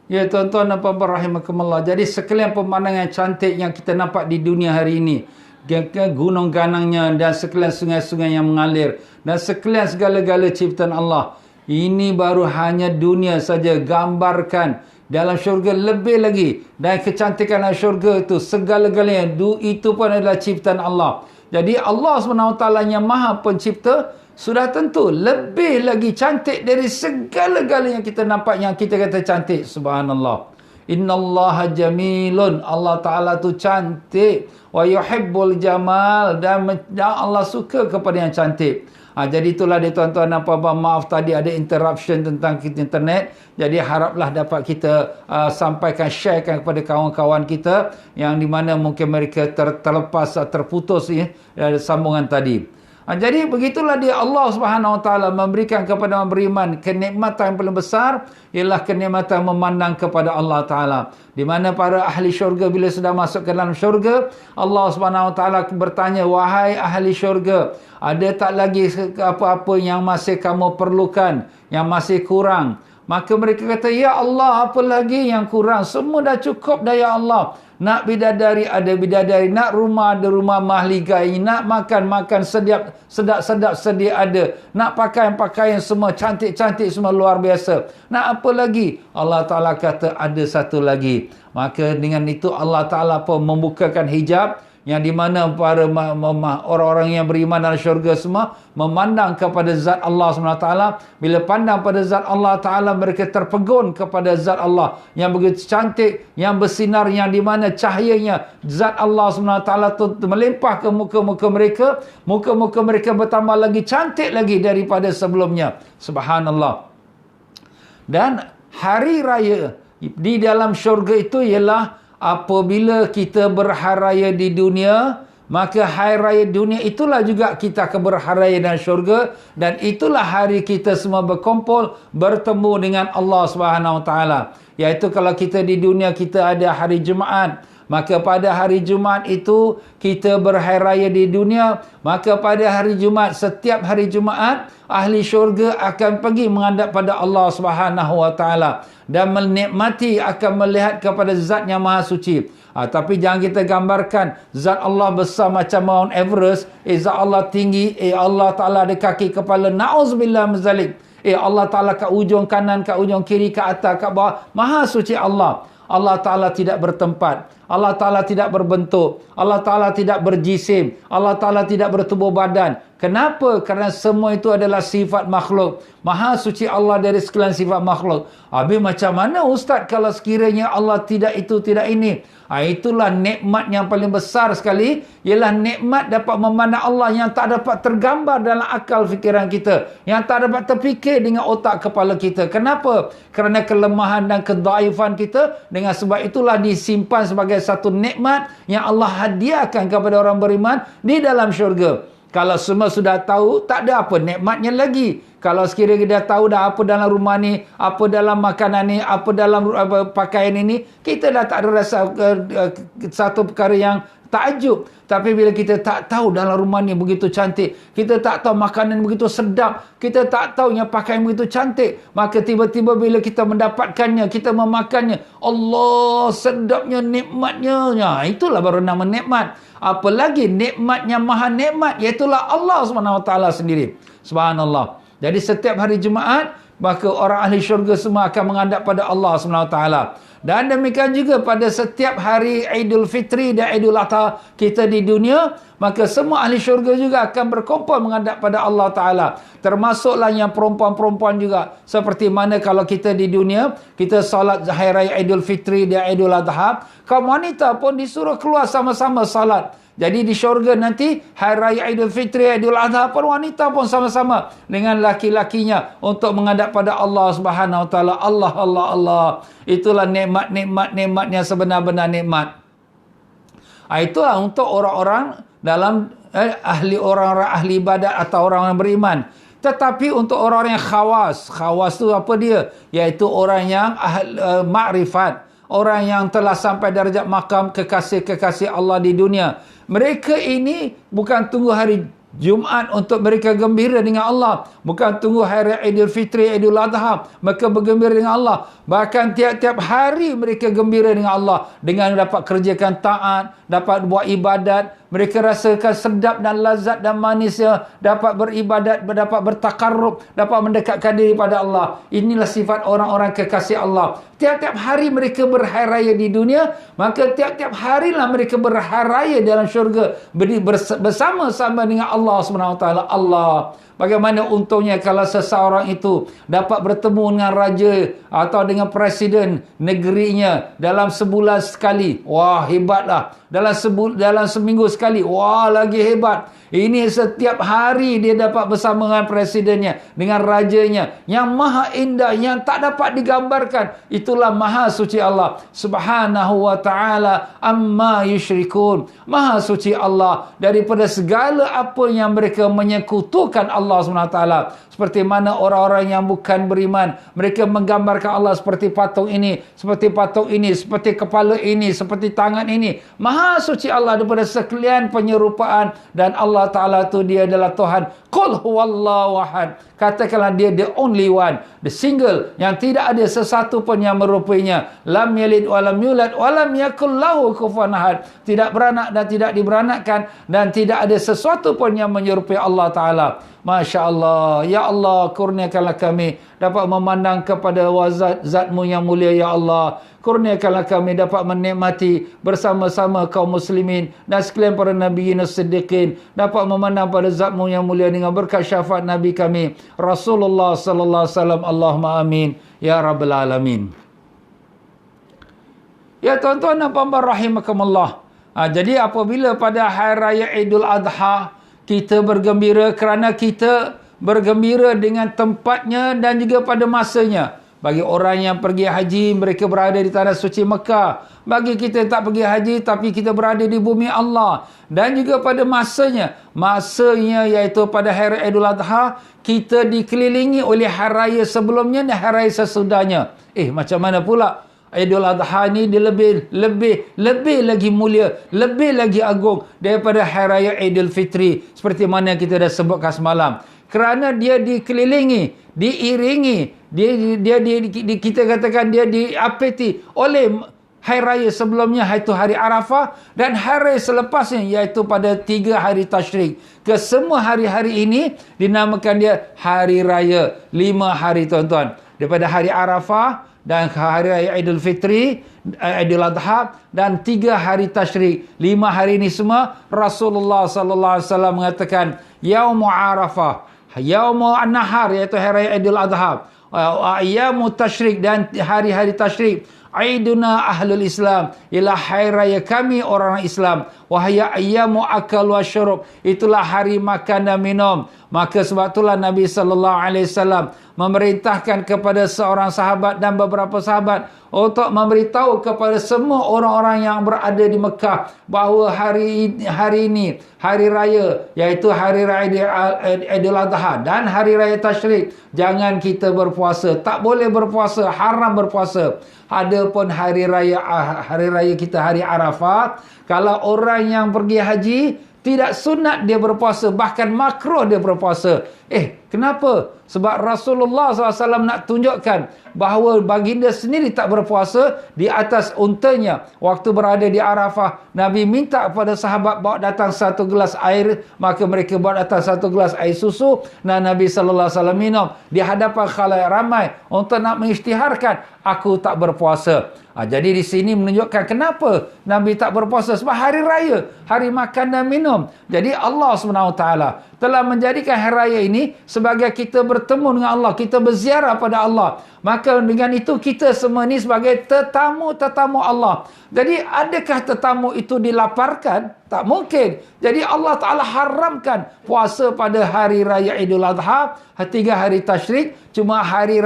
Ya tuan-tuan dan puan-puan rahimakumullah. Jadi sekalian pemandangan cantik yang kita nampak di dunia hari ini, gunung ganangnya dan sekalian sungai-sungai yang mengalir dan sekalian segala-gala ciptaan Allah, ini baru hanya dunia saja. Gambarkan dalam syurga lebih lagi, dan kecantikan dalam syurga itu segala-galanya itu pun adalah ciptaan Allah. Jadi Allah SWT yang maha pencipta, sudah tentu lebih lagi cantik dari segala-galanya yang kita nampak, yang kita kata cantik. Subhanallah. Innallaha jamilun. Allah Ta'ala tu cantik. Wa yuhibbul jamal. Dan Allah suka kepada yang cantik. Jadi itulah dia tuan-tuan dan puan-puan. Maaf tadi ada interruption tentang internet. Jadi haraplah dapat kita sampaikan, sharekan kepada kawan-kawan kita yang di mana mungkin mereka terlepas, terputus dari sambungan tadi. Jadi begitulah dia Allah Subhanahu Wa Taala memberikan kepada orang beriman kenikmatan yang paling besar, ialah kenikmatan memandang kepada Allah Taala. Di mana para ahli syurga bila sudah masuk ke dalam syurga, Allah Subhanahu Wa Taala bertanya, wahai ahli syurga, ada tak lagi apa-apa yang masih kamu perlukan, yang masih kurang? Maka mereka kata, ya Allah, apa lagi yang kurang? Semua dah cukup dah ya Allah. Nak bidadari ada bidadari, nak rumah ada rumah mahligai, nak makan sedap-sedap sedia ada, nak pakaian semua cantik-cantik, semua luar biasa. Nak apa lagi? Allah Ta'ala kata ada satu lagi. Maka dengan itu Allah Ta'ala pun membukakan hijab, yang di mana para orang-orang yang beriman dalam syurga semua memandang kepada zat Allah SWT. Bila pandang pada zat Allah Ta'ala, mereka terpegun kepada zat Allah yang begitu cantik, yang bersinar, yang di mana cahayanya zat Allah SWT itu melimpah ke muka-muka mereka. Muka-muka mereka bertambah lagi cantik lagi daripada sebelumnya. Subhanallah. Dan hari raya di dalam syurga itu ialah apabila kita berhari raya di dunia, maka hari raya dunia itulah juga kita akan berhari raya dalam syurga, dan itulah hari kita semua berkumpul bertemu dengan Allah Subhanahu Wa Taala. Iaitu kalau kita di dunia kita ada hari Jumaat, maka pada hari Jumaat itu kita berhari raya di dunia, maka pada hari Jumaat, setiap hari Jumaat, ahli syurga akan pergi menghadap pada Allah Subhanahu Wa Taala dan menikmati, akan melihat kepada zat yang maha suci. Tapi jangan kita gambarkan zat Allah besar macam Mount Everest, zat Allah tinggi, Allah Ta'ala ada kaki kepala, na'uzubillah min zalik. Allah Ta'ala kat ujung kanan, kat ujung kiri, kat atas, kat bawah. Maha suci Allah. Allah Ta'ala tidak bertempat. Allah Ta'ala tidak berbentuk. Allah Ta'ala tidak berjisim. Allah Ta'ala tidak bertubuh badan. Kenapa? Kerana semua itu adalah sifat makhluk. Maha suci Allah dari sekalian sifat makhluk. Habis macam mana Ustaz kalau sekiranya Allah tidak itu, tidak ini? Itulah nikmat yang paling besar sekali. Ialah nikmat dapat memandang Allah yang tak dapat tergambar dalam akal fikiran kita. Yang tak dapat terfikir dengan otak kepala kita. Kenapa? Kerana kelemahan dan kedaifan kita. Dengan sebab itulah disimpan sebagai satu nikmat yang Allah hadiahkan kepada orang beriman di dalam syurga. Kalau semua sudah tahu, tak ada apa nikmatnya lagi. Kalau sekiranya dia tahu dah apa dalam rumah ni, apa dalam makanan ni, apa dalam pakaian ini, kita dah tak ada rasa satu perkara yang takjub. Tapi bila kita tak tahu dalam rumah ni begitu cantik, kita tak tahu makanan begitu sedap, kita tak tahu yang pakaian begitu cantik, maka tiba-tiba bila kita mendapatkannya, kita memakannya, Allah sedapnya, nikmatnya. Itulah baru nama nikmat. Apalagi nikmatnya maha nikmat, iaitulah Allah SWT sendiri. Subhanallah. Jadi setiap hari Jumaat, maka orang ahli syurga semua akan menghadap pada Allah SWT. Dan demikian juga pada setiap hari Aidul Fitri dan Aidul Adha kita di dunia, maka semua ahli syurga juga akan berkumpul menghadap pada Allah Ta'ala. Termasuklah yang perempuan-perempuan juga. Seperti mana kalau kita di dunia, kita salat hari raya Aidul Fitri dan Aidul Adha, kaum wanita pun disuruh keluar sama-sama salat. Jadi di syurga nanti, hari raya Aidul Fitri, Aidul Adha pun wanita pun sama-sama dengan laki-lakinya untuk menghadap pada Allah Subhanahu Wa Taala. Allah, Allah, Allah. Itulah nikmat yang sebenar-benar nikmat. Itulah untuk orang-orang dalam orang-orang ahli ibadat atau orang yang beriman. Tetapi untuk orang-orang yang khawas tu apa dia? Iaitu orang yang makrifat, orang yang telah sampai darjat makam kekasih-kekasih Allah di dunia. Mereka ini bukan tunggu hari Jumaat untuk mereka gembira dengan Allah. Bukan tunggu hari Idul Fitri, Idul Adha, mereka bergembira dengan Allah. Bahkan tiap-tiap hari mereka gembira dengan Allah. Dengan dapat kerjakan taat, dapat buat ibadat. Mereka rasakan sedap dan lazat dan manisnya. Dapat beribadat, dapat bertakarrub, dapat mendekatkan diri pada Allah. Inilah sifat orang-orang kekasih Allah. Tiap-tiap hari mereka berhari raya di dunia, maka tiap-tiap harilah mereka berhari raya dalam syurga bersama-sama dengan Allah SWT. Allah. Bagaimana untungnya kalau seseorang itu dapat bertemu dengan raja atau dengan presiden negerinya dalam sebulan sekali. Wah, hebatlah. Dalam seminggu sekali. Wah, lagi hebat. Ini setiap hari dia dapat bersama dengan presidennya, dengan rajanya, yang maha indah, yang tak dapat digambarkan. Itulah maha suci Allah Subhanahu wa ta'ala amma yusyrikun. Maha suci Allah daripada segala apa yang mereka menyekutukan Allah SWT. Seperti mana orang-orang yang bukan beriman, mereka menggambarkan Allah seperti patung ini, seperti patung ini, seperti kepala ini, seperti tangan ini. Maha suci Allah daripada sekalian penyerupaan. Dan Allah Ta'ala tu dia adalah Tuhan. Qul huwallahu ahad. Katakanlah dia the only one, the single, yang tidak ada sesuatu pun yang merupainya. Lam yalid wa lam yulad wa lam yakul lahu kufuwan ahad. Tidak beranak dan tidak diberanakkan, dan tidak ada sesuatu pun yang menyerupai Allah Ta'ala. Masya Allah. Ya Allah, kurniakanlah kami dapat memandang kepada zat-Mu yang mulia, ya Allah. Kurniakanlah kami dapat menikmati bersama-sama kaum muslimin dan sekalian para nabiyin as-siddiqin, dapat memandang pada zat-Mu yang mulia dengan berkat syafaat Nabi kami Rasulullah sallallahu alaihi wasallam. Allahumma amin ya rabbal alamin. Ya tuan-tuan dan puan-puan rahimakumullah. Jadi apabila pada hari raya Idul Adha kita bergembira kerana kita bergembira dengan tempatnya dan juga pada masanya. Bagi orang yang pergi haji, mereka berada di tanah suci Mekah. Bagi kita yang tak pergi haji, tapi kita berada di bumi Allah. Dan juga pada masanya. Masanya iaitu pada hari Idul Adha, kita dikelilingi oleh hari raya sebelumnya dan hari raya sesudahnya. Macam mana pula? Idul Adha ni dia lebih lagi mulia, lebih lagi agung daripada hari raya Idul Fitri. Seperti mana kita dah sebutkan semalam. Kerana dia dikelilingi, diiringi, kita katakan dia diapeti oleh hari raya sebelumnya, iaitu hari Arafah, dan hari raya selepasnya, iaitu pada 3 hari Tashrik. Kesemua hari-hari ini dinamakan dia hari raya 5 hari, tuan-tuan. Daripada hari Arafah dan hari raya Idul Fitri, Idul Adha, dan 3 hari Tashrik. 5 hari ini semua Rasulullah sallallahu alaihi wasallam mengatakan Yaumu Arafah, Yaumu An-Nahar, iaitu hari raya Idul Adha, Yaumu Tashrik, dan hari-hari Tashrik. Aiduna ahlul Islam, ialah hari raya kami orang Islam. Wahya ayyamu akal wa syurub, itulah hari makan dan minum. Maka sebab itulah Nabi sallallahu alaihi wasallam memerintahkan kepada seorang sahabat dan beberapa sahabat untuk memberitahu kepada semua orang-orang yang berada di Mekah bahawa hari ini hari raya, iaitu hari raya Idul Adha dan hari raya Tashrik, jangan kita berpuasa, tak boleh berpuasa, haram berpuasa. Adapun hari raya kita hari Arafat, kalau orang yang pergi haji tidak sunat dia berpuasa, bahkan makruh dia berpuasa. Kenapa? Sebab Rasulullah SAW nak tunjukkan bahawa baginda sendiri tak berpuasa di atas untanya. Waktu berada di Arafah, Nabi minta kepada sahabat bawa datang 1 gelas air, maka mereka bawa datang 1 gelas air susu, dan Nabi SAW minum di hadapan khalayak ramai untuk nak mengisytiharkan, aku tak berpuasa. Jadi di sini menunjukkan kenapa Nabi tak berpuasa, sebab hari raya, hari makan dan minum. Jadi Allah SWT telah menjadikan hari raya ini sebagai kita bertemu dengan Allah, kita berziarah pada Allah. Maka dengan itu kita semua ni sebagai tetamu-tetamu Allah. Jadi adakah tetamu itu dilaparkan? Tak mungkin. Jadi Allah Ta'ala haramkan puasa pada hari raya Idul Adha, 3 hari Tashrik, cuma hari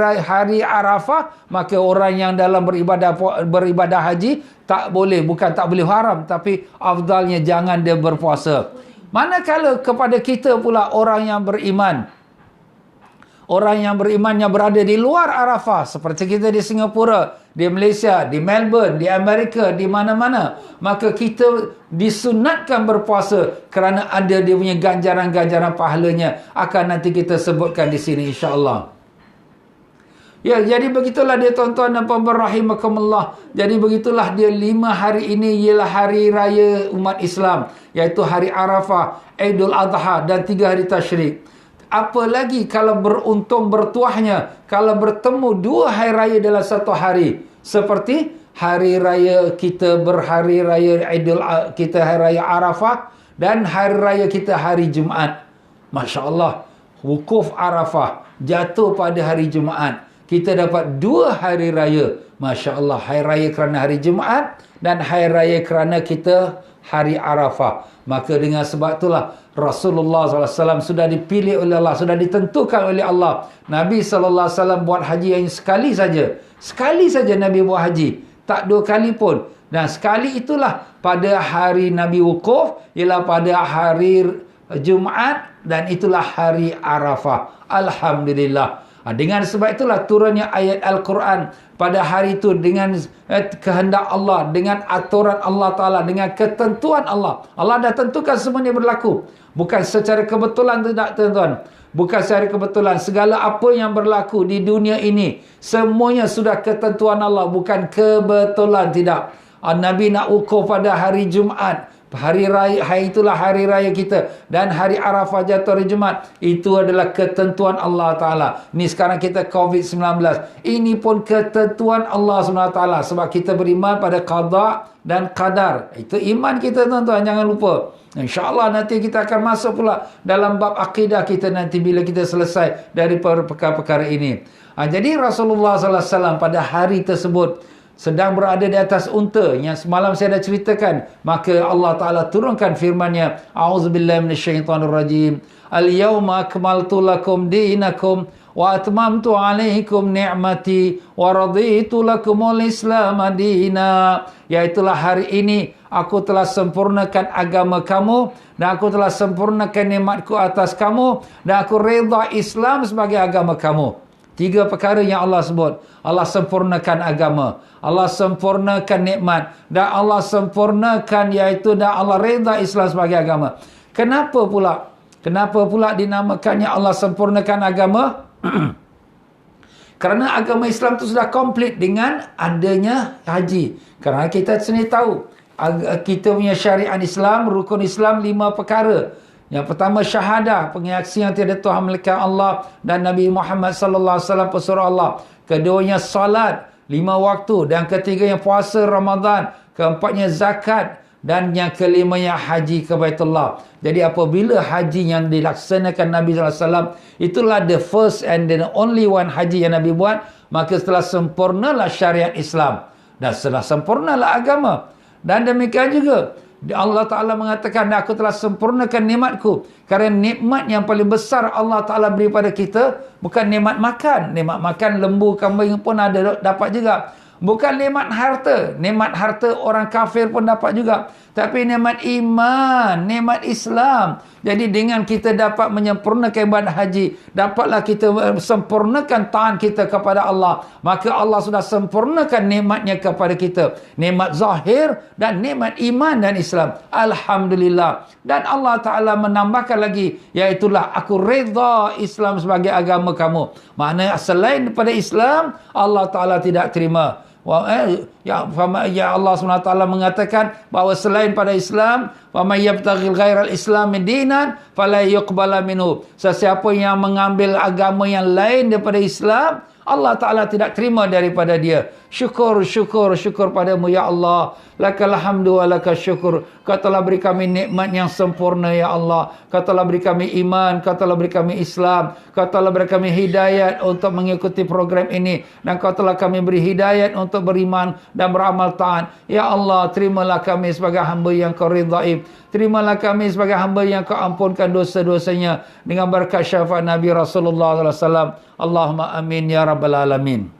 Arafah, maka orang yang dalam beribadah haji tak boleh, bukan tak boleh haram, tapi afdalnya jangan dia berpuasa. Manakala kepada kita pula orang yang beriman, Orang yang berimannya berada di luar Arafah, seperti kita di Singapura, di Malaysia, di Melbourne, di Amerika, di mana-mana, maka kita disunatkan berpuasa kerana ada dia punya ganjaran-ganjaran pahalanya. Akan nanti kita sebutkan di sini insya-Allah. Ya, jadi begitulah dia tuan-tuan dan puan-puan rahimakumullah. Jadi begitulah dia 5 hari ini ialah hari raya umat Islam, iaitu hari Arafah, Aidul Adha dan 3 hari Tasyrik. Apa lagi kalau beruntung bertuahnya kalau bertemu 2 hari raya dalam satu hari, seperti hari raya kita berhari raya kita hari raya Arafah dan hari raya kita hari Jumaat. Masya-Allah, wukuf Arafah jatuh pada hari Jumaat. Kita dapat 2 hari raya. Masya Allah, hari raya kerana hari Jumaat dan hari raya kerana kita hari Arafah. Maka dengan sebab itulah Rasulullah SAW sudah dipilih oleh Allah, sudah ditentukan oleh Allah. Nabi SAW buat haji yang sekali saja. Sekali saja Nabi buat haji. Tak 2 kali pun. Dan sekali itulah pada hari Nabi wukuf, ialah pada hari Jumaat dan itulah hari Arafah. Alhamdulillah. Dengan sebab itulah turunnya ayat Al-Quran pada hari itu dengan kehendak Allah, dengan aturan Allah Ta'ala, dengan ketentuan Allah. Allah dah tentukan semuanya berlaku. Bukan secara kebetulan, tidak tuan-tuan. Bukan secara kebetulan. Segala apa yang berlaku di dunia ini, semuanya sudah ketentuan Allah. Bukan kebetulan, tidak. Nabi nak wukuf pada hari Jumaat. Hari raya, itulah hari raya kita. Dan hari Arafah jatuh hari Jumaat. Itu adalah ketentuan Allah Ta'ala. Ini sekarang kita COVID-19. Ini pun ketentuan Allah SWT. Sebab kita beriman pada qada dan qadar. Itu iman kita tuan-tuan. Jangan lupa. InsyaAllah nanti kita akan masuk pula dalam bab akidah kita nanti bila kita selesai dari perkara-perkara ini. Jadi Rasulullah SAW pada hari tersebut sedang berada di atas unta yang semalam saya dah ceritakan. Maka Allah Ta'ala turunkan firman-Nya, A'udzubillahi minasyaitonirrajim. Al-yawma akmaltu lakum dinakum wa atmamtu alaikum ni'mati wa raditu lakumul Islam madina. Iaitulah hari ini aku telah sempurnakan agama kamu dan aku telah sempurnakan nikmatku atas kamu dan aku redha Islam sebagai agama kamu. 3 perkara yang Allah sebut. Allah sempurnakan agama, Allah sempurnakan nikmat dan Allah sempurnakan iaitu dan Allah redha Islam sebagai agama. Kenapa pula dinamakannya Allah sempurnakan agama? Kerana agama Islam itu sudah komplit dengan adanya haji. Kerana kita sendiri tahu kita punya syariat Islam, rukun Islam 5 perkara. Yang pertama syahadah, penyaksian tiada Tuhan melainkan Allah dan Nabi Muhammad sallallahu alaihi wasallam pesuruh Allah. Keduanya salat 5 waktu dan ketiganya puasa Ramadan, keempatnya zakat dan yang kelimanya haji ke Baitullah. Jadi apabila haji yang dilaksanakan Nabi sallallahu alaihi wasallam, itulah the first and the only one haji yang Nabi buat, maka setelah sempurnalah syariat Islam dan setelah sempurnalah agama. Dan demikian juga Allah Ta'ala mengatakan, aku telah sempurnakan nikmatku. Kerana nikmat yang paling besar Allah Ta'ala beri pada kita bukan nikmat makan. Nikmat makan lembu, kambing pun ada dapat juga. Bukan nikmat harta. Nikmat harta orang kafir pun dapat juga. Tapi nikmat iman, nikmat Islam. Jadi dengan kita dapat menyempurnakan ibadah haji, dapatlah kita sempurnakan taat kita kepada Allah. Maka Allah sudah sempurnakan nikmatnya kepada kita. Nikmat zahir dan nikmat iman dan Islam. Alhamdulillah. Dan Allah Ta'ala menambahkan lagi, iaitulah aku redha Islam sebagai agama kamu. Maknanya selain daripada Islam, Allah Ta'ala tidak terima. Ya Allah SWT mengatakan bahawa selain pada Islam, wa may yabtaghil ghairal islami dinan fala yuqbala minhu. Sesiapa yang mengambil agama yang lain daripada Islam, Allah Ta'ala tidak terima daripada dia. Syukur padamu ya Allah. Lakal hamdu wa lakal syukur. Kau telah beri kami nikmat yang sempurna ya Allah. Kau telah beri kami iman, Kau telah beri kami Islam, Kau telah beri kami hidayat untuk mengikuti program ini, dan Kau telah kami beri hidayat untuk beriman dan beramal taat. Ya Allah, terimalah kami sebagai hamba yang Kau ridai. Terimalah kami sebagai hamba yang Kau ampunkan dosa-dosanya dengan berkat syafaat Nabi Rasulullah SAW. Allahumma amin ya rabbal alamin.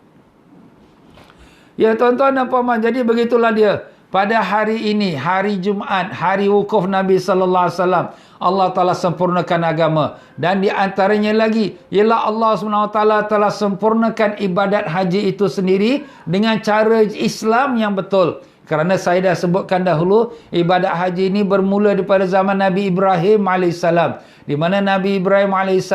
Ya tuan-tuan dan puan-puan, jadi begitulah dia. pada hari ini, hari Jumaat, hari wukuf Nabi sallallahu alaihi wasallam, Allah Ta'ala sempurnakan agama. Dan di antaranya lagi, ialah Allah SWT telah sempurnakan ibadat haji itu sendiri dengan cara Islam yang betul. Kerana saya dah sebutkan dahulu, ibadat haji ini bermula daripada zaman Nabi Ibrahim AS. Di mana Nabi Ibrahim AS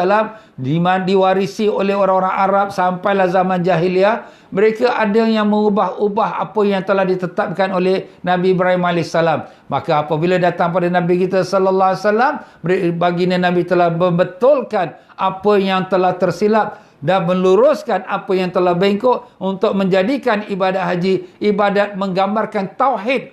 diwarisi oleh orang-orang Arab sampailah zaman jahiliah. Mereka ada yang mengubah-ubah apa yang telah ditetapkan oleh Nabi Ibrahim AS. Maka apabila datang pada Nabi kita sallallahu alaihi wasallam, baginda Nabi telah membetulkan apa yang telah tersilap dan meluruskan apa yang telah bengkok untuk menjadikan ibadat haji ibadat menggambarkan tauhid,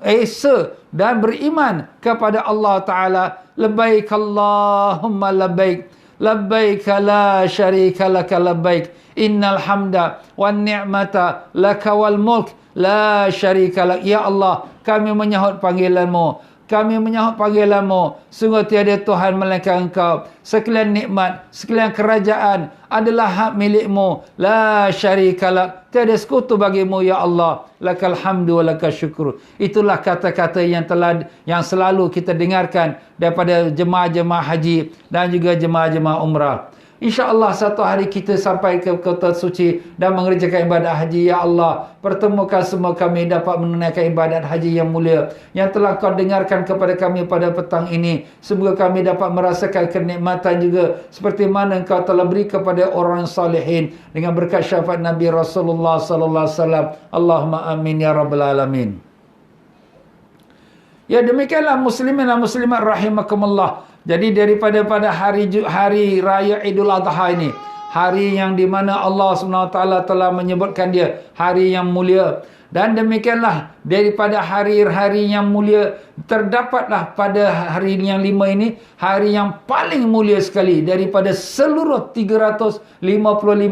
esa dan beriman kepada Allah Ta'ala. Labbaik Allahumma labbaik, labbaik la syarika laka labbaik, innal hamda wan ni'mata laka wal mulk la syarika lak. Ya Allah, kami menyahut panggilanmu, kami menyahut panggilanmu. Sungguh tiada Tuhan melainkan Engkau. Sekalian nikmat, sekalian kerajaan adalah hak milikmu. La syarikalak. Tiada sekutu bagimu ya Allah. Lakal hamdu wa lakal syukur. Itulah kata-kata yang selalu kita dengarkan daripada jemaah-jemaah haji dan juga jemaah-jemaah umrah. InsyaAllah satu hari kita sampai ke kota suci dan mengerjakan ibadat haji. Ya Allah, pertemukan semua kami dapat menunaikan ibadat haji yang mulia yang telah Kau dengarkan kepada kami pada petang ini. Semoga kami dapat merasakan kenikmatan juga seperti mana Engkau telah beri kepada orang salihin dengan berkat syafaat Nabi Rasulullah sallallahu alaihi wasallam. Allahumma amin ya rabbal alamin. Ya, demikianlah muslimin dan muslimat rahimakumullah. Jadi daripada pada hari raya Idul Adha ini, hari yang di mana Allah SWT telah menyebutkan dia hari yang mulia. Dan demikianlah daripada hari-hari yang mulia, terdapatlah pada hari yang 5 ini hari yang paling mulia sekali daripada seluruh 355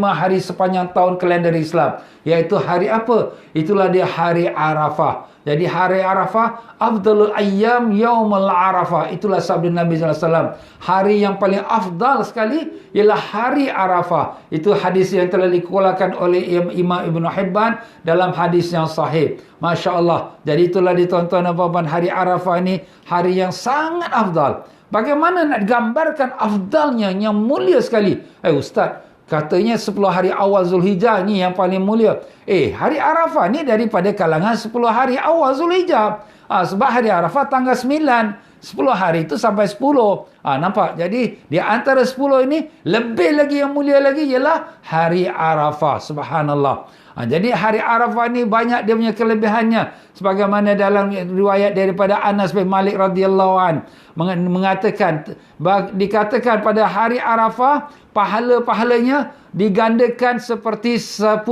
hari sepanjang tahun kalender Islam. Iaitu hari apa? Itulah dia hari Arafah. Jadi hari Arafah, afdalul ayyam yaumul Arafah. Itulah sabda Nabi SAW. Hari yang paling afdal sekali ialah hari Arafah. Itu hadis yang telah dikeluarkan oleh Imam Ibn Hibban dalam hadis yang sahih. Masya Allah. Jadi itulah ditonton apa-apa hari Arafah ini hari yang sangat afdal. Bagaimana nak gambarkan afdalnya yang mulia sekali? Ustaz, katanya 10 hari awal Zulhijjah ni yang paling mulia. Hari Arafah ni daripada kalangan 10 hari awal Zulhijjah. Sebab hari Arafah tanggal 9. 10 hari itu sampai 10. Nampak? Jadi di antara 10 ini lebih lagi yang mulia lagi ialah hari Arafah. Subhanallah. Jadi hari Arafah ni banyak dia punya kelebihannya. Sebagaimana dalam riwayat daripada Anas bin Malik radhiyallahu an mengatakan, dikatakan pada hari Arafah pahala-pahalanya digandakan seperti 10,000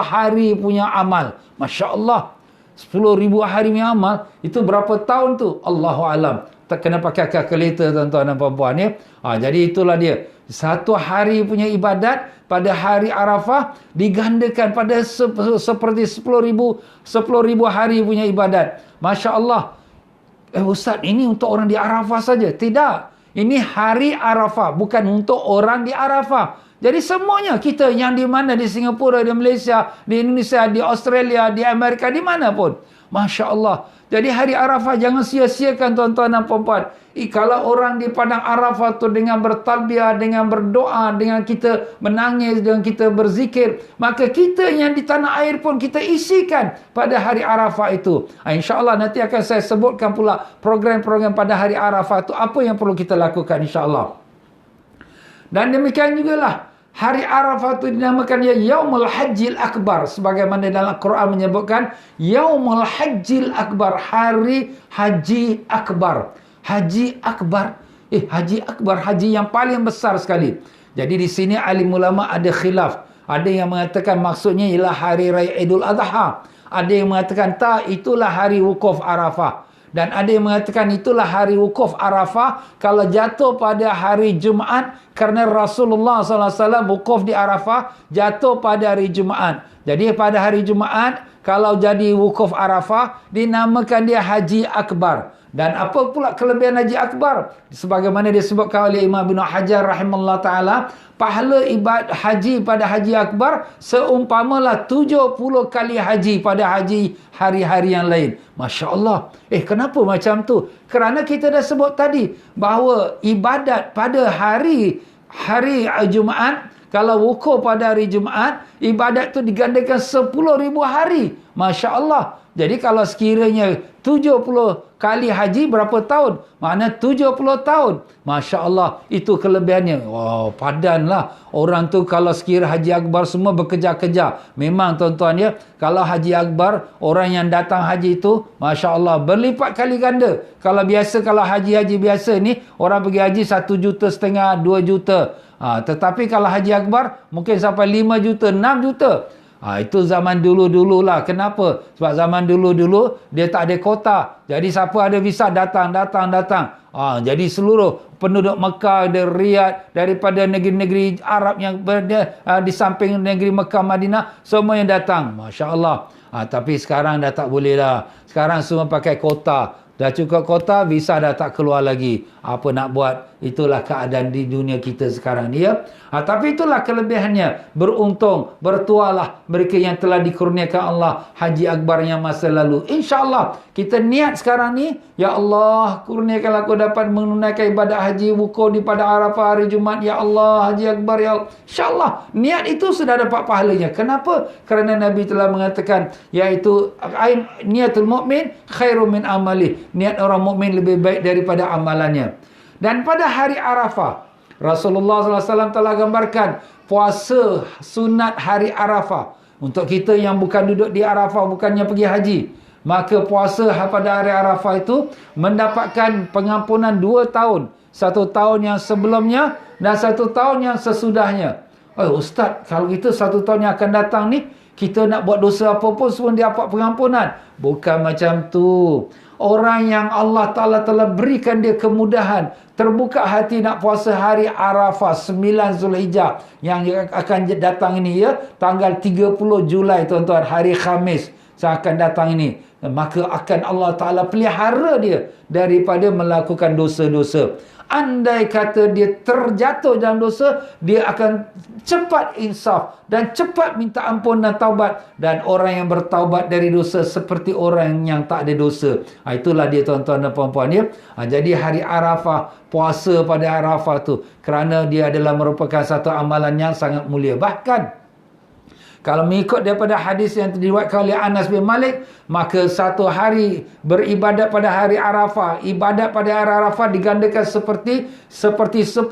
hari punya amal. Masya Allah. 10,000 hari punya amal. Itu berapa tahun tu? Allahu alam. Tak kena pakai kalkulator tuan-tuan dan puan-puan ya. Jadi itulah dia. Satu hari punya ibadat pada hari Arafah digandakan pada seperti 10,000 hari punya ibadat. Masya Allah. Ustaz, ini untuk orang di Arafah saja. Tidak. Ini hari Arafah, bukan untuk orang di Arafah. Jadi semuanya kita yang di mana, di Singapura, di Malaysia, di Indonesia, di Australia, di Amerika, di mana pun. Masya Allah. Jadi hari Arafah jangan sia-siakan tuan-tuan dan puan-puan. Kalau orang di padang Arafah tu dengan bertalbiah, dengan berdoa, dengan kita menangis, dengan kita berzikir, maka kita yang di tanah air pun kita isikan pada hari Arafah itu. InsyaAllah nanti akan saya sebutkan pula program-program pada hari Arafah itu apa yang perlu kita lakukan insyaAllah. Dan demikian jugalah hari Arafah itu dinamakan Yaumul Hajjil Akbar. Sebagaimana dalam Quran menyebutkan Yaumul Hajjil Akbar. Hari Haji Akbar. Haji Akbar. Haji Akbar. Haji yang paling besar sekali. Jadi di sini alim ulama ada khilaf. Ada yang mengatakan maksudnya ialah hari Raya Idul Adha. Ada yang mengatakan tak, itulah hari wukuf Arafah. Dan ada yang mengatakan itulah hari wukuf Arafah kalau jatuh pada hari Jumaat, kerana Rasulullah SAW wukuf di Arafah jatuh pada hari Jumaat. Jadi pada hari Jumaat, kalau jadi wukuf Arafah, dinamakan dia Haji Akbar. Dan apa pula kelebihan Haji Akbar? Sebagaimana disebutkan oleh Imam Ibn Hajar rahimahullah ta'ala, pahala ibadat haji pada Haji Akbar seumpamalah 70 kali haji pada haji hari-hari yang lain. Masya Allah. Kenapa macam tu? Kerana kita dah sebut tadi bahawa ibadat pada hari Jumaat, kalau wukuf pada hari Jumaat, ibadat tu digandakan 10,000 hari. Masya Allah. Jadi kalau sekiranya 70 kali haji berapa tahun? Makna 70 tahun. Masya Allah. Itu kelebihannya. Wow, padanlah. Orang tu kalau sekira Haji Akbar semua bekerja-kerja. Memang tuan-tuan ya. Kalau Haji Akbar, orang yang datang haji itu, Masya Allah, berlipat kali ganda. Kalau haji-haji biasa ni, orang pergi haji 1,5 juta, 2 juta. Tetapi kalau Haji Akbar, mungkin sampai 5 juta, 6 juta. Itu zaman dulu-dulu lah. Kenapa? Sebab zaman dulu-dulu dia tak ada kota. Jadi siapa ada visa datang. Jadi seluruh penduduk Mekah, dari Riyadh, daripada negeri-negeri Arab yang berada di samping negeri Mekah, Madinah, semua yang datang. Masya Allah. Tapi sekarang dah tak boleh lah. Sekarang semua pakai kota. Dah cukup kota, visa dah tak keluar lagi. Apa nak buat? Itulah keadaan di dunia kita sekarang ni ya. Tapi itulah kelebihannya. Beruntung, bertualah mereka yang telah dikurniakan Allah Haji Akbar yang masa lalu. InsyaAllah kita niat sekarang ni, ya Allah, kurniakanlah aku dapat menunaikan ibadat haji wukuf di pada Arafah hari Jumaat. Ya Allah, Haji Akbar ya Allah. InsyaAllah niat itu sudah dapat pahalanya. Kenapa? Kerana Nabi telah mengatakan, iaitu niatul mu'min khairum min amali. Niat orang mukmin lebih baik daripada amalannya. Dan pada hari Arafah, Rasulullah SAW telah gambarkan puasa sunat hari Arafah. Untuk kita yang bukan duduk di Arafah, bukannya pergi haji, maka puasa pada hari Arafah itu mendapatkan pengampunan 2 tahun. 1 tahun yang sebelumnya dan 1 tahun yang sesudahnya. Ustaz, kalau kita 1 tahun yang akan datang ni, kita nak buat dosa apa pun semua dia dapat pengampunan. Bukan macam tu. Orang yang Allah Ta'ala telah berikan dia kemudahan, terbuka hati nak puasa hari Arafah 9 Zulhijjah yang akan datang ini ya, tanggal 30 Julai tuan-tuan, hari Khamis yang akan datang ini, maka akan Allah Ta'ala pelihara dia daripada melakukan dosa-dosa. Andai kata dia terjatuh dalam dosa, dia akan cepat insaf dan cepat minta ampun dan taubat. Dan orang yang bertaubat dari dosa seperti orang yang tak ada dosa. Itulah dia tuan-tuan dan puan-puan ya. Jadi hari Arafah, puasa pada Arafah tu, kerana dia adalah merupakan satu amalan yang sangat mulia. Bahkan kalau mengikut daripada hadis yang diriwayatkan oleh Anas bin Malik, maka satu hari beribadat pada hari Arafah, ibadat pada hari Arafah digandakan seperti 10,000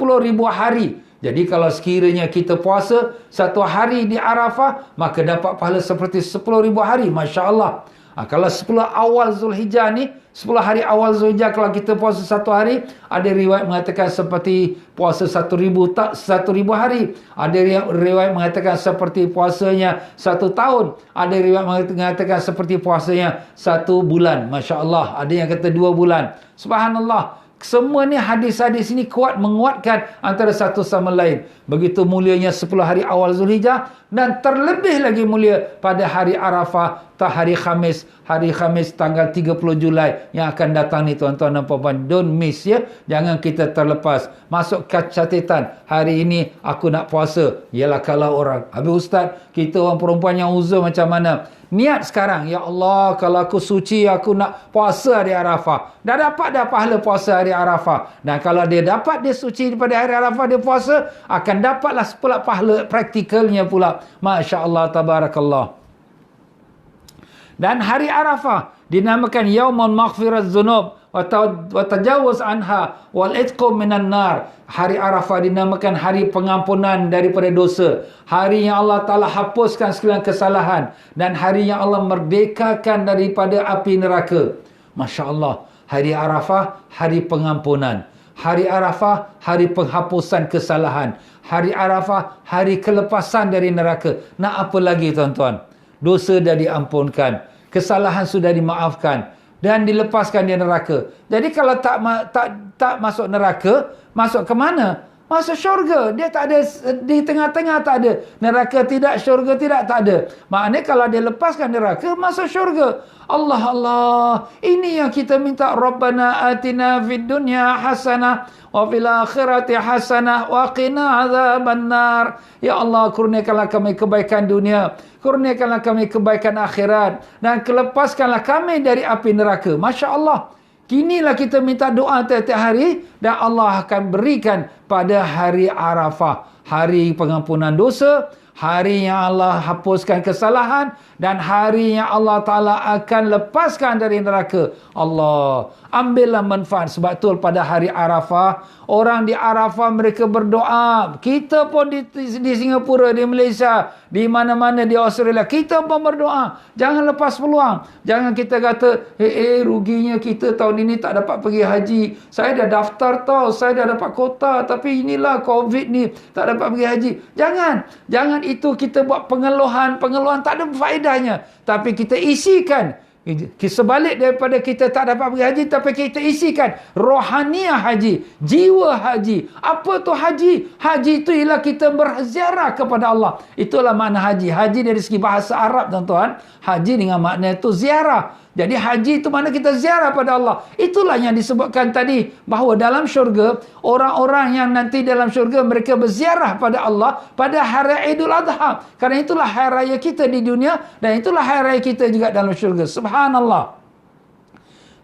hari. Jadi kalau sekiranya kita puasa satu hari di Arafah, maka dapat pahala seperti 10,000 hari. Masya Allah. Kalau 10 awal Zulhijjah ni, 10 hari awal Zulhijjah kalau kita puasa satu hari, ada riwayat mengatakan seperti puasa 1,000 hari. Ada riwayat mengatakan seperti puasanya 1 tahun. Ada riwayat mengatakan seperti puasanya 1 bulan. Masya Allah. Ada yang kata 2 bulan. Subhanallah. Semua ni hadis-hadis ini kuat menguatkan antara satu sama lain. Begitu mulianya 10 hari awal Zulhijjah, dan terlebih lagi mulia pada hari Arafah, hari Khamis tanggal 30 Julai yang akan datang ni tuan-tuan dan puan-puan. Don't miss ya. Jangan kita terlepas. Masuk catatan, hari ini aku nak puasa. Yalah kalau orang, habis ustaz, kita orang perempuan yang uzur macam mana? Niat sekarang, ya Allah, kalau aku suci, aku nak puasa hari Arafah. Dah dapat dah pahala puasa hari Arafah. Dan kalau dia dapat dia suci pada hari Arafah, dia puasa, akan dapatlah pula pahala praktikalnya pula. Masya Allah, tabarakallah. Dan hari Arafah dinamakan Yaumun Maghfiraz Dzunub wa tajawuz anha wal itqu minan nar. Hari Arafah dinamakan hari pengampunan daripada dosa. Hari yang Allah Ta'ala hapuskan segala kesalahan. Dan hari yang Allah merdekakan daripada api neraka. Masya Allah. Hari Arafah, hari pengampunan. Hari Arafah, hari penghapusan kesalahan. Hari Arafah, hari kelepasan dari neraka. Nak apa lagi tuan-tuan? Dosa dah diampunkan. Kesalahan sudah dimaafkan. Dan dilepaskan dari neraka. Jadi kalau tak masuk neraka, masuk ke mana? masuk syurga. Dia tak ada di tengah-tengah, tak ada. Neraka tidak, syurga tidak, tak ada. Maknanya kalau dia lepaskan neraka, masuk syurga. Allah Allah. Ini yang kita minta. Rabbana atina fid dunya hasanah wa fil akhirati hasanah wa qina azabannar. Ya Allah, kurniakanlah kami kebaikan dunia, kurniakanlah kami kebaikan akhirat, dan lepaskanlah kami dari api neraka. Masya Allah. Kinilah kita minta doa tiap-tiap hari, dan Allah akan berikan pada hari Arafah, hari pengampunan dosa, hari yang Allah hapuskan kesalahan, dan hari yang Allah Ta'ala akan lepaskan dari neraka. Allah, ambillah manfaat. Sebab tu pada hari Arafah, orang di Arafah mereka berdoa. Kita pun di Singapura, di Malaysia, di mana-mana, di Australia, kita pun berdoa. Jangan lepas peluang. Jangan kita kata, ruginya kita tahun ini tak dapat pergi haji. Saya dah daftar tau, saya dah dapat kota, tapi inilah COVID ni, tak dapat pergi haji. Jangan itu kita buat pengeluhan tak ada faedahnya. Tapi kita isikan, sebalik daripada kita tak dapat pergi haji, tapi kita isikan rohaniah haji, jiwa haji. Apa tu haji? Haji itu ialah kita berziarah kepada Allah. Itulah makna haji. Haji dari segi bahasa Arab, tuan-tuan, haji dengan makna itu ziarah. Jadi haji itu makna kita ziarah pada Allah. Itulah yang disebutkan tadi, bahawa dalam syurga, orang-orang yang nanti dalam syurga, mereka berziarah pada Allah pada hari Idul Adha. Kerana itulah hari raya kita di dunia, dan itulah hari raya kita juga dalam syurga. Subhanallah.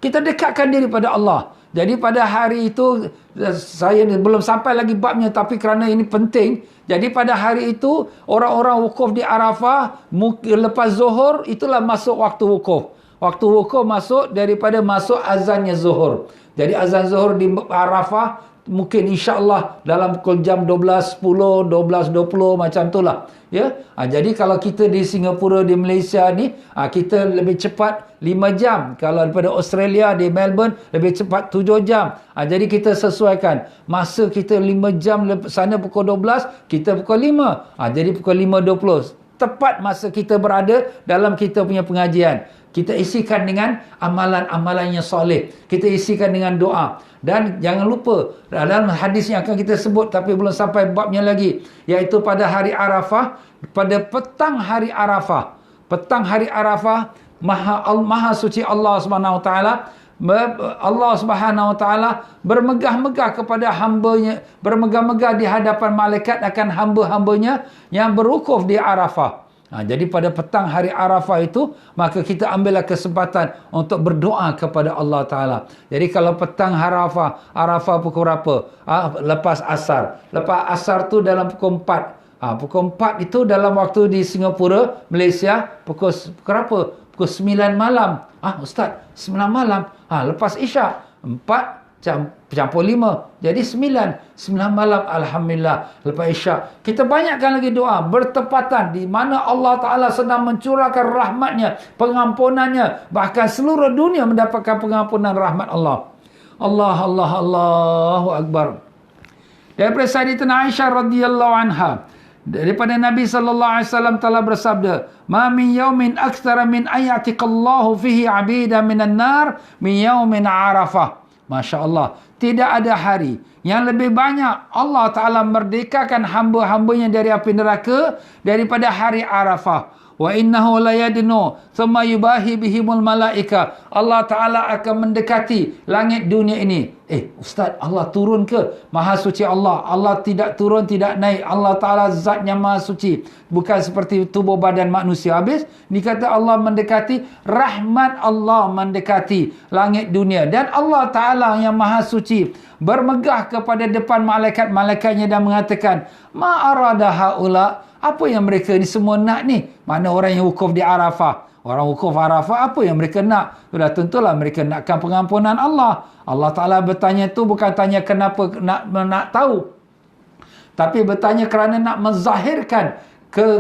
Kita dekatkan diri pada Allah. Jadi pada hari itu, saya belum sampai lagi babnya, tapi kerana ini penting. Jadi pada hari itu, orang-orang wukuf di Arafah, lepas zuhur, itulah masuk waktu wukuf. Waktu wukuf masuk daripada masuk azannya zuhur. Jadi azan zuhur di Arafah mungkin insya-Allah dalam pukul jam 12.10, 12.20 macam itulah. Ya. Jadi kalau kita di Singapura, di Malaysia ni, kita lebih cepat 5 jam. Kalau daripada Australia, di Melbourne lebih cepat 7 jam. Jadi kita sesuaikan. Masa kita 5 jam sana pukul 12, kita pukul 5. Jadi pukul 5.20. Tepat masa kita berada dalam kita punya pengajian. Kita isikan dengan amalan-amalan yang soleh. Kita isikan dengan doa. Dan jangan lupa, dalam hadis yang akan kita sebut, tapi belum sampai babnya lagi, iaitu pada hari Arafah, pada petang hari Arafah. Petang hari Arafah, Maha Suci Allah SWT, Allah Subhanahu Wa Taala bermegah-megah kepada hamba-Nya, bermegah-megah di hadapan malaikat akan hamba-hambanya yang berwukuf di Arafah. Jadi pada petang hari Arafah itu, maka kita ambillah kesempatan untuk berdoa kepada Allah Ta'ala. Jadi kalau petang Arafah pukul berapa? Lepas asar. Lepas asar tu dalam pukul 4. Pukul 4 itu dalam waktu di Singapura, Malaysia, pukul berapa? Pukul 9 malam. Ustaz, 9 malam. Lepas Isyak, 4 campur 5. Jadi 9 malam, Alhamdulillah. Lepas Isyak, kita banyakkan lagi doa. Bertepatan di mana Allah Ta'ala sedang mencurahkan rahmatnya, pengampunannya. Bahkan seluruh dunia mendapatkan pengampunan rahmat Allah. Allahu Akbar. Daripada Sayyidatina Aisyah radhiyallahu anha, daripada Nabi sallallahu alaihi wasallam telah bersabda, "Ma min yaumin aktsara min ayatiqallahu fihi 'abidan minan nar min yaumin Arafah." Masya-Allah, tidak ada hari yang lebih banyak Allah Taala merdekakan hamba-hambanya dari api neraka daripada hari Arafah. Wa innahu la yadnu thumma yubahi bihimul malaika. Allah Taala akan mendekati langit dunia ini. Ustaz, Allah turun ke? Maha suci Allah. Allah tidak turun, tidak naik. Allah Taala zatnya maha suci. Bukan seperti tubuh badan manusia. Habis dikata Allah mendekati, rahmat Allah mendekati langit dunia. Dan Allah Taala yang maha suci bermegah kepada depan malaikat-malaikatnya dan mengatakan, ma arada haula. Apa yang mereka ni semua nak ni? Mana orang yang wukuf di Arafah? Orang wukuf Arafah, apa yang mereka nak? Sudah tentulah mereka nakkan pengampunan Allah. Allah Ta'ala bertanya tu bukan tanya kenapa nak tahu. Tapi bertanya kerana nak menzahirkan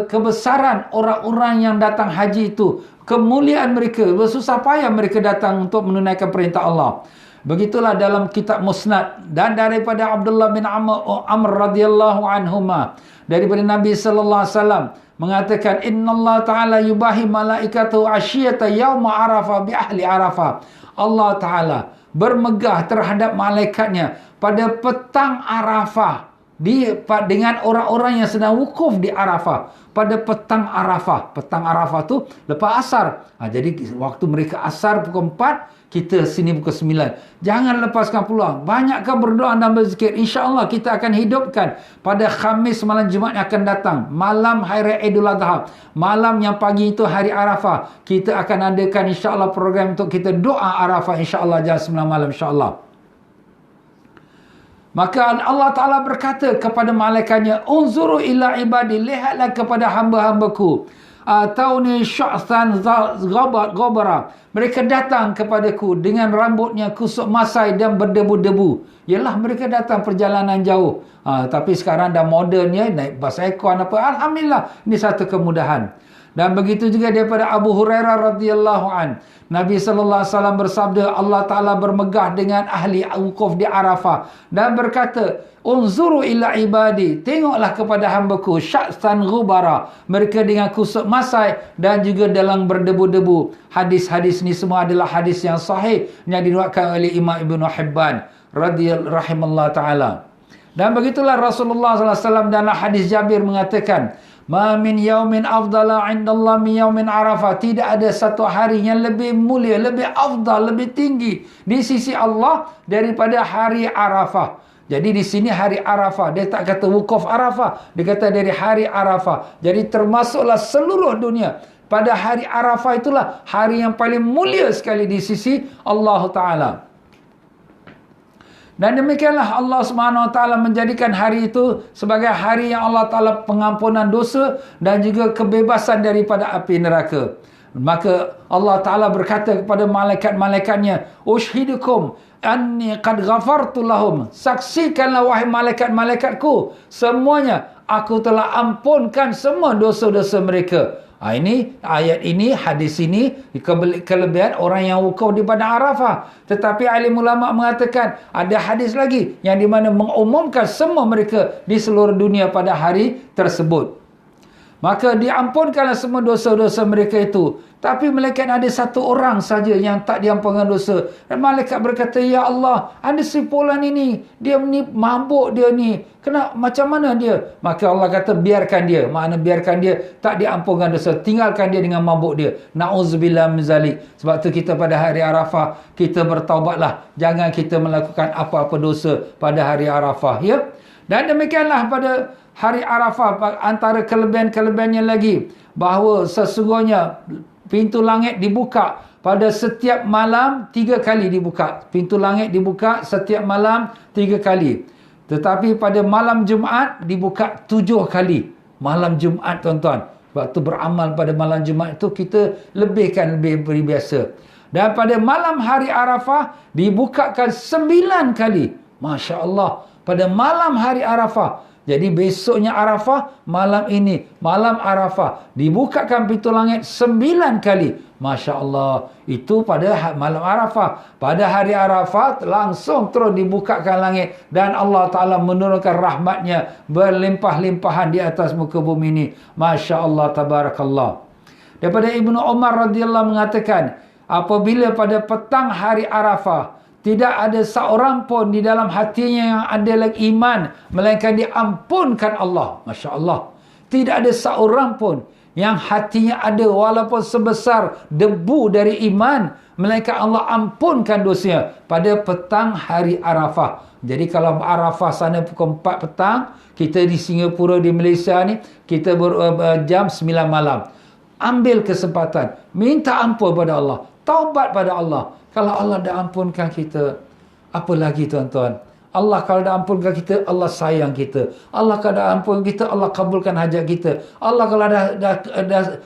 kebesaran orang-orang yang datang haji itu. Kemuliaan mereka. Bersusah payah mereka datang untuk menunaikan perintah Allah. Begitulah dalam kitab Musnad. Dan daripada Abdullah bin Amr radhiyallahu anhuma, daripada Nabi sallallahu alaihi wasallam mengatakan, innallaha ta'ala yubahi malaikatahu asyiyata yauma Arafah bi ahli Arafah. Allah Ta'ala bermegah terhadap malaikatnya pada petang Arafah. dengan orang-orang yang sedang wukuf di Arafah pada petang Arafah. Petang Arafah tu lepas asar. Jadi waktu mereka asar pukul 4, kita sini pukul 9. Jangan lepaskan peluang. Banyakkan berdoa dan berzikir. InsyaAllah kita akan hidupkan pada Khamis malam Jumaat yang akan datang. Malam Hari Raya Idul Adha. Malam yang pagi itu Hari Arafah. Kita akan adakan insyaAllah program untuk kita doa Arafah insyaAllah jam 9 malam insyaAllah. Maka Allah Ta'ala berkata kepada malaikatnya, unzuru ila ibadi, lihatlah kepada hamba-hambaku. Tauni sya'than ghabara. Mereka datang kepadaku dengan rambutnya kusut masai dan berdebu-debu. Yalah, mereka datang perjalanan jauh. Tapi sekarang dah moden ya, naik bas aircon apa. Alhamdulillah, ini satu kemudahan. Dan begitu juga daripada Abu Hurairah radhiyallahu an. Nabi sallallahu alaihi wasallam bersabda, Allah Taala bermegah dengan ahli wukuf di Arafah dan berkata, unzuru ila ibadi, tengoklah kepada hambaku sya'san ghubara, mereka dengan kusut masai dan juga dalam berdebu-debu. Hadis-hadis ni semua adalah hadis yang sahih yang diriwayatkan oleh Imam Ibnu Hibban radhiyallahu rahimallahu taala. Dan begitulah Rasulullah sallallahu alaihi wasallam dalam hadis Jabir mengatakan, ma min yaumin afdala indallah min yaumin Arafah. Tidak ada satu hari yang lebih mulia, lebih afdal, lebih tinggi di sisi Allah daripada hari Arafah. Jadi di sini hari Arafah. Dia tak kata wukuf Arafah. Dia kata dari hari Arafah. Jadi termasuklah seluruh dunia. Pada hari Arafah itulah hari yang paling mulia sekali di sisi Allah Ta'ala. Dan demikianlah Allah SWT menjadikan hari itu sebagai hari yang Allah Ta'ala pengampunan dosa dan juga kebebasan daripada api neraka. Maka Allah Ta'ala berkata kepada malaikat-malaikatnya, ushidukum anni qad ghafartu lahum. Saksikanlah wahai malaikat-malaikatku, semuanya aku telah ampunkan semua dosa-dosa mereka. Ini ayat ini, hadis ini kelebihan orang yang wukuf di padang Arafah. Tetapi alim ulama mengatakan ada hadis lagi yang di mana mengumumkan semua mereka di seluruh dunia pada hari tersebut. Maka diampunkanlah semua dosa-dosa mereka itu. Tapi malaikat ada satu orang saja yang tak diampunkan dosa. Dan malaikat berkata, ya Allah, ada si fulan ini, dia ni mabuk dia ni. Macam mana dia? Maka Allah kata, biarkan dia. Makna biarkan dia, tak diampunkan dosa. Tinggalkan dia dengan mabuk dia. Na'udzubillah min zalik. Sebab tu kita pada hari Arafah, kita bertaubatlah. Jangan kita melakukan apa-apa dosa pada hari Arafah. Ya? Dan demikianlah pada hari Arafah, antara kelebihan-kelebihannya lagi, bahawa sesungguhnya pintu langit dibuka pada setiap malam 3 kali dibuka. Pintu langit dibuka setiap malam 3 kali. Tetapi pada malam Jumaat dibuka 7 kali. Malam Jumaat, tuan-tuan. Sebab tu beramal pada malam Jumaat itu kita lebihkan lebih biasa. Dan pada malam hari Arafah dibukakan 9 kali. Masya Allah. Pada malam hari Arafah. Jadi besoknya Arafah, malam ini, malam Arafah. Dibukakan pintu langit 9 kali. Masya Allah. Itu pada malam Arafah. Pada hari Arafah, langsung terus dibukakan langit. Dan Allah Ta'ala menurunkan rahmatnya berlimpah-limpahan di atas muka bumi ini. Masya Allah, tabarakallah. Daripada Ibnu Umar radhiyallahu mengatakan, apabila pada petang hari Arafah, tidak ada seorang pun di dalam hatinya yang ada lagi iman, melainkan diampunkan Allah. Masya Allah. Tidak ada seorang pun yang hatinya ada walaupun sebesar debu dari iman, melainkan Allah ampunkan dosanya pada petang hari Arafah. Jadi kalau Arafah sana pukul 4 petang, kita di Singapura, di Malaysia ni, kita jam 9 malam. Ambil kesempatan. Minta ampun pada Allah. Taubat pada Allah. Kalau Allah dah ampunkan kita, apa lagi tuan-tuan? Allah kalau dah ampunkan kita, Allah sayang kita. Allah kalau dah ampunkan kita, Allah kabulkan hajat kita. Allah kalau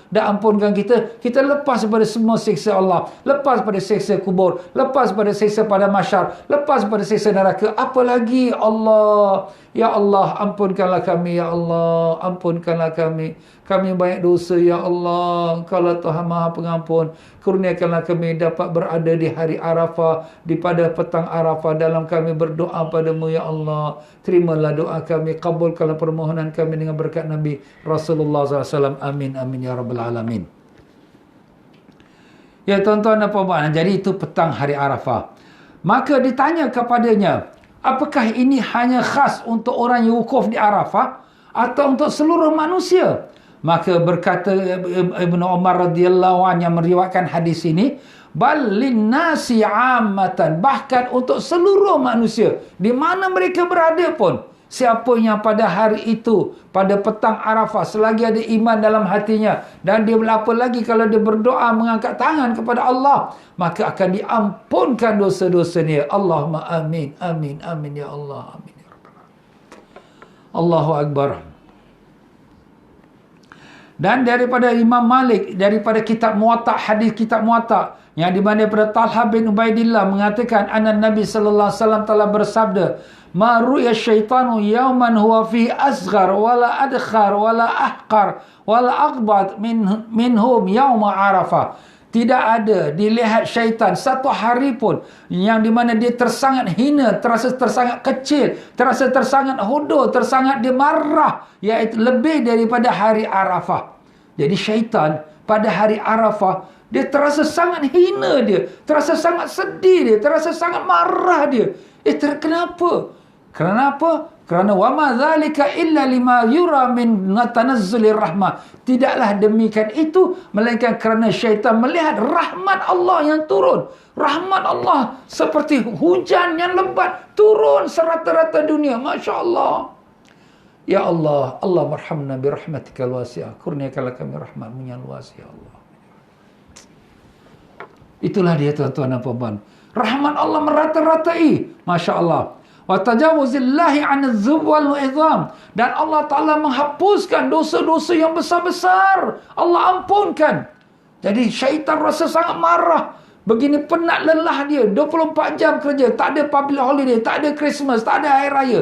dah ampunkan kita, kita lepas pada semua siksa Allah. Lepas pada siksa kubur. Lepas pada siksa pada mahsyar. Lepas pada siksa neraka. Apa lagi Allah? Ya Allah, ampunkanlah kami, ya Allah. Ampunkanlah kami. Kami banyak dosa, ya Allah. Engkaulah Tuhan Maha Pengampun. Kurniakanlah kami dapat berada di hari Arafah, di pada petang Arafah, dalam kami berdoa padamu, ya Allah. Terimalah doa kami, kabulkanlah permohonan kami dengan berkat Nabi Rasulullah SAW. Amin, amin, ya Rabbal Alamin. Ya tuan-tuan dan puan-puan, jadi itu petang hari Arafah. Maka ditanya kepadanya, Apakah ini hanya khas untuk orang yang wukuf di Arafah atau untuk seluruh manusia? Maka berkata Ibnu Umar radhiyallahu anhu yang meriwayatkan hadis ini, bal linnasi ammatan, bahkan untuk seluruh manusia di mana mereka berada pun. Siapa yang pada hari itu, pada petang Arafah, selagi ada iman dalam hatinya, dan dia apa lagi kalau dia berdoa mengangkat tangan kepada Allah, maka akan diampunkan dosa-dosanya. Allahumma amin, amin, amin ya Allah, amin ya Rabbal alamin. Allahu Akbar. Dan daripada Imam Malik, daripada kitab Muwatta, hadis kitab Muwatta, yang di mana daripada Talha bin Ubaidillah mengatakan, anna Nabi sallallahu alaihi wasallam telah bersabda, ma ru'ya syaitanu yauman huwa fi asghar wala adkhar wala ahqar wala aqbad minhum yauma Arafah. Tidak ada dilihat syaitan satu hari pun yang di mana dia tersangat hina, terasa tersangat kecil, terasa tersangat hodoh, tersangat dia marah, iaitu lebih daripada hari Arafah. Jadi syaitan pada hari Arafah dia terasa sangat hina dia, terasa sangat sedih dia, terasa sangat marah dia. Kenapa? Kenapa? Kerana wama zalika illa lima yura min tanazzulir rahmah. Tidaklah demikian itu melainkan kerana syaitan melihat rahmat Allah yang turun. Rahmat Allah seperti hujan yang lebat turun serata-rata dunia. Masya Allah. Ya Allah, Allah marhamna bi rahmatikal wasi'ah. Kurniakanlah kami rahmatmu yang luas ya Allah. Itulah dia tuan-tuan dan puan-puan. Rahmat Allah merata-ratai. Masya Allah. Wa tajawuzillahi 'anil dzunub wal idham, dan Allah Taala menghapuskan dosa-dosa yang besar-besar. Allah ampunkan. Jadi syaitan rasa sangat marah. Begini penat lelah dia, 24 jam kerja, tak ada public holiday, tak ada Christmas, tak ada hari raya.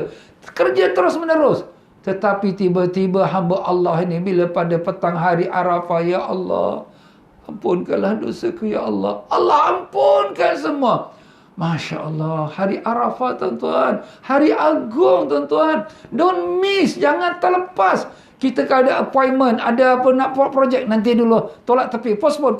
Kerja terus-menerus. Tetapi tiba-tiba hamba Allah ini bila pada petang hari Arafah, ya Allah, ampunkanlah dosaku ya Allah. Allah ampunkan semua. Masya Allah, hari Arafah tuan-tuan, hari agung tuan-tuan. Don't miss, jangan terlepas. Kita kalau ada appointment, ada apa nak buat projek, nanti dulu, tolak tepi, postpone,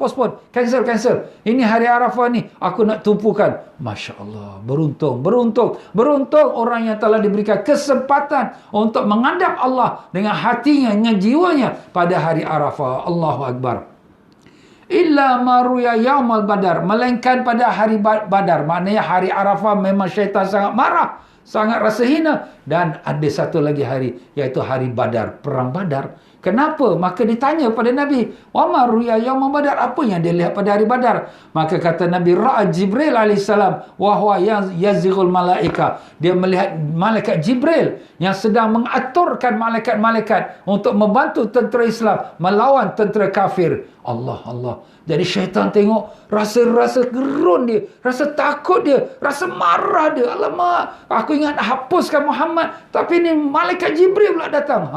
cancel. Ini hari Arafah ni, aku nak tumpukan. Masya Allah, beruntung orang yang telah diberikan kesempatan untuk menghadap Allah dengan hatinya, dengan jiwanya pada hari Arafah. Allahu Akbar. Illa maruya yaumal badar, melainkan pada hari badar. Maknanya hari Arafah memang syaitan sangat marah, sangat rasa hina. Dan ada satu lagi hari, iaitu hari Badar, perang Badar. Kenapa? Maka ditanya pada Nabi, wa maruya yaumal badar, apa yang dia lihat pada hari Badar? Maka kata Nabi, ra'a Jibril alaihissalam wa huwa yazighul malaika. Dia melihat malaikat Jibril yang sedang mengaturkan malaikat-malaikat untuk membantu tentera Islam melawan tentera kafir. Allah. Jadi syaitan tengok, rasa gerun dia, rasa takut dia, rasa marah dia. Alamak, aku ingat hapuskan Muhammad, tapi ni malaikat Jibril pula datang.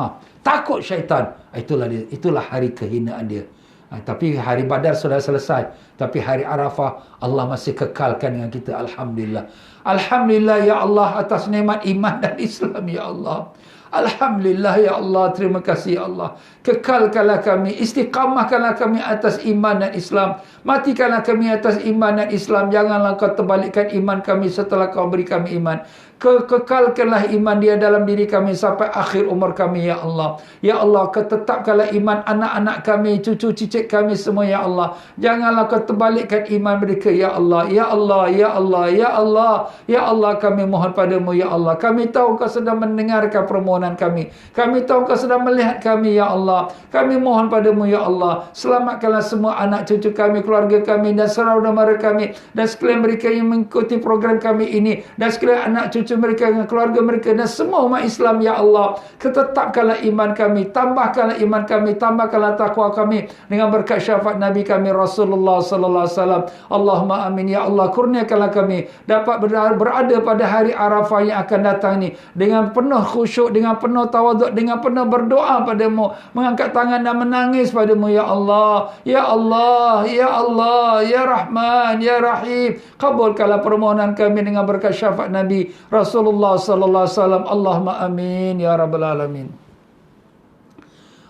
Takut syaitan. Itulah hari kehinaan dia. Tapi hari Badar sudah selesai. Tapi hari Arafah Allah masih kekalkan dengan kita. Alhamdulillah. Alhamdulillah ya Allah atas nikmat iman dan Islam ya Allah. Alhamdulillah ya Allah, terima kasih ya Allah. Kekalkanlah kami, istiqamahkanlah kami atas iman dan Islam. Matikanlah kami atas iman dan Islam. Janganlah kau terbalikkan iman kami setelah kau beri kami iman. Kekalkanlah iman dia dalam diri kami sampai akhir umur kami ya Allah. Ya Allah, ketetapkanlah iman anak-anak kami, cucu cicit kami semua ya Allah. Janganlah kau terbalikkan iman mereka ya Allah. Ya Allah, ya Allah, ya Allah. Ya Allah, kami mohon padamu ya Allah. Kami tahu kau sedang mendengarkan permohonan kami. Kami tahu kau sedang melihat kami ya Allah. Kami mohon padamu ya Allah. Selamatkanlah semua anak cucu kami, keluarga kami dan saudara mara kami, dan sekalian mereka yang mengikuti program kami ini, dan sekalian anak cucu mereka dengan keluarga mereka dan semua umat Islam ya Allah. Ketetapkanlah iman kami, tambahkanlah iman kami, tambahkanlah takwa kami dengan berkat syafaat Nabi kami Rasulullah sallallahu alaihi wasallam. Allahumma amin ya Allah. Kurniakanlah kami dapat berada pada hari Arafah yang akan datang ni dengan penuh khusyuk, dengan penuh tawaduk, dengan penuh berdoa padamu, mengangkat tangan dan menangis padamu ya Allah. Ya Allah, ya Allah, ya Rahman, ya Rahim. Kabulkanlah permohonan kami dengan berkat syafaat Nabi Rasulullah sallallahu alaihi wasallam. Allahumma amin ya rabbal alamin.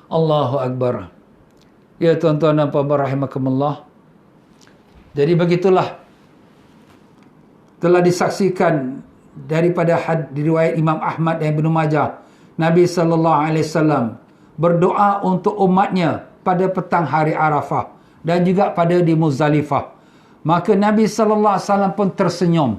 Allahu akbar. Ya tuan-tuan dan puan-puan rahimakumullah. Jadi begitulah telah disaksikan daripada riwayat Imam Ahmad dan Ibnu Majah, Nabi SAW berdoa untuk umatnya pada petang hari Arafah dan juga pada di Muzdalifah. Maka Nabi SAW pun tersenyum.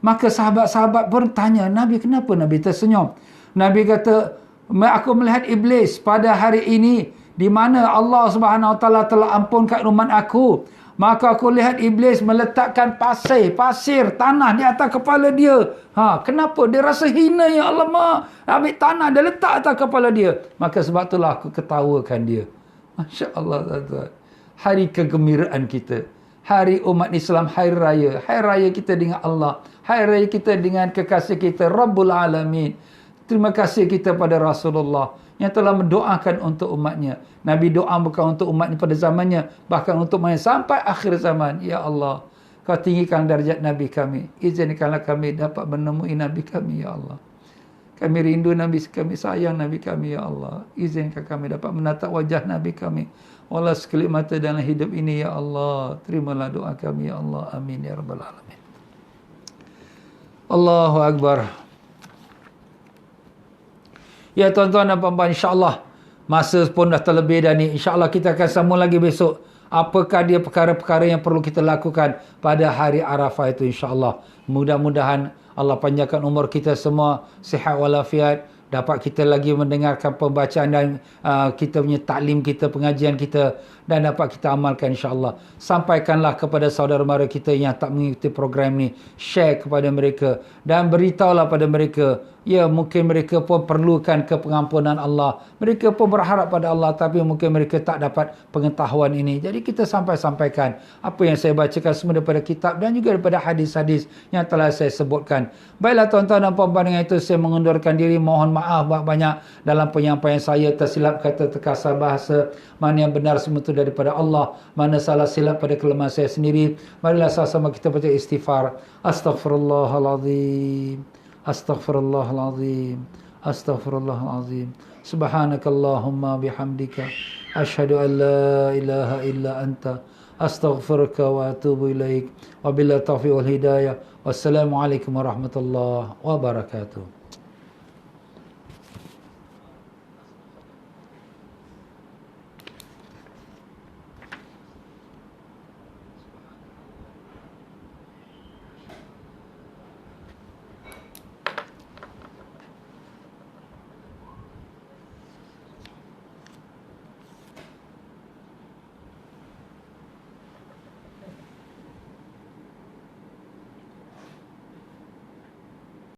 Maka sahabat-sahabat pun tanya, Nabi, kenapa Nabi tersenyum? Nabi kata, aku melihat iblis pada hari ini di mana Allah Subhanahu Wa Taala telah ampunkan umat aku. Maka aku lihat iblis meletakkan pasir, tanah di atas kepala dia. Kenapa? Dia rasa hina, ya Allah, ambil tanah dia letak atas kepala dia. Maka sebab itulah aku ketawakan dia. Masya Allah, tuan-tuan. Hari kegembiraan kita. Hari umat Islam, hari raya. Hari raya kita dengan Allah. Hari raya kita dengan kekasih kita, Rabbul Alamin. Terima kasih kita pada Rasulullah yang telah mendoakan untuk umatnya. Nabi doa bukan untuk umatnya pada zamannya, bahkan untuk umatnya sampai akhir zaman. Ya Allah, Kau tinggikan darjat Nabi kami. Izinkanlah kami dapat menemui Nabi kami, Ya Allah. Kami rindu Nabi kami, sayang Nabi kami, Ya Allah. Izinkan kami dapat menatap wajah Nabi kami. Walau sekelip mata dalam hidup ini, Ya Allah. Terimalah doa kami, Ya Allah. Amin, Ya Rabbal Alamin. Allahu Akbar. Ya tuan-tuan dan puan-puan, insyaAllah masa pun dah terlebih dah ni. InsyaAllah kita akan sambung lagi besok. Apakah dia perkara-perkara yang perlu kita lakukan pada hari Arafah itu, insyaAllah. Mudah-mudahan Allah panjangkan umur kita semua, sihat walafiat, dapat kita lagi mendengarkan pembacaan dan kita punya taklim kita, pengajian kita, dan dapat kita amalkan, insyaAllah. Sampaikanlah kepada saudara-mara kita yang tak mengikuti program ni, share kepada mereka dan beritahulah pada mereka. Ya, mungkin mereka pun perlukan kepengampunan Allah. Mereka pun berharap pada Allah, tapi mungkin mereka tak dapat pengetahuan ini. Jadi kita sampaikan apa yang saya bacakan semua daripada kitab dan juga daripada hadis-hadis yang telah saya sebutkan. Baiklah tuan-tuan dan puan-puan, dengan itu saya mengundurkan diri. Mohon maaf banyak dalam penyampaian saya, tersilap kata, terkasar bahasa. Mana yang benar semua itu daripada Allah, mana salah silap pada kelemahan saya sendiri. Marilah sama-sama kita baca istighfar. Astaghfirullahaladzim. Astaghfirullahalazim. Astaghfirullahalazim. Subhanakallahumma bihamdika asyhadu an la ilaha illa anta astaghfiruka wa atubu ilaik. Wabillahi taufiq wal hidayah. Wassalamualaikum warahmatullahi wabarakatuh.